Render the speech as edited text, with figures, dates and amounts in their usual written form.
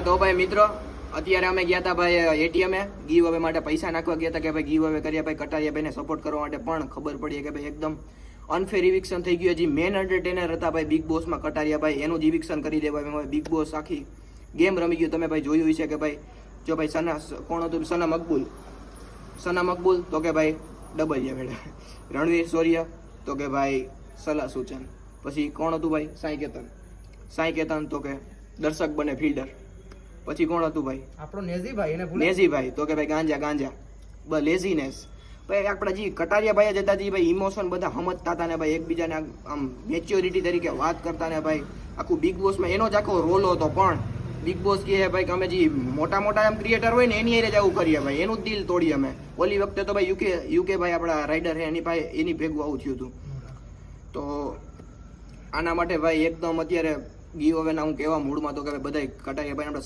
તો ભાઈ મિત્રો અત્યારે અમે ગયા હતા ભાઈ એટીએમ ગીવ અવે માટે પૈસા નાખવા ગયા હતા કે ભાઈ ગીવ અવે કર્યા ભાઈ કટારિયા ભાઈને સપોર્ટ કરવા માટે, પણ ખબર પડી કે ભાઈ એકદમ અનફેર ઇવિક્શન થઈ ગયું. હજી મેન એન્ટરટેનર હતા ભાઈ બિગ બોસમાં કટારિયા ભાઈ, એનું જ ઇવિક્શન કરી દેવાય. બિગ બોસ આખી ગેમ રમી ગયું. તમે ભાઈ જોયું છે કે ભાઈ જો ભાઈ કોણ હતું? સના મકબૂલ તો કે ભાઈ ડબલ મેળા. રણવીર સૌર્ય તો કે ભાઈ સલાહ સૂચન. પછી કોણ હતું ભાઈ? સાઈ કેતન તો કે દર્શક બને ફિલ્ડર. પછી કોણ હતું ભાઈ? આપણો નેઝીભાઈ નેઝીભાઈ તો કે ભાઈ ગાંજા બસ લેઝીનેસ. ભાઈ આપણા જે કટારિયા ભાઈ જ હતા જે ભાઈ ઇમોશન બધા સમજતા હતા ને ભાઈ એકબીજાને આમ મેચ્યોરિટી તરીકે વાત કરતા ને ભાઈ આખું બિગ બોસમાં એનો જ આખો રોલ હતો. પણ બિગ બોસ કહે ભાઈ કે અમે જે મોટા એમ ક્રિએટર હોય ને એની હારે જ આવું કરીએ ભાઈ, એનું જ દિલ તોડીએ અમે. ઓલી વખતે તો ભાઈ યુકે ભાઈ આપણા રાઇડર છે એની ભેગું આવું થયું હતું. તો આના માટે ભાઈ એકદમ અત્યારે ગીવ અવેના હું કહેવા મૂડમાં તો કે બધા કટારિયા ભાઈ આપણે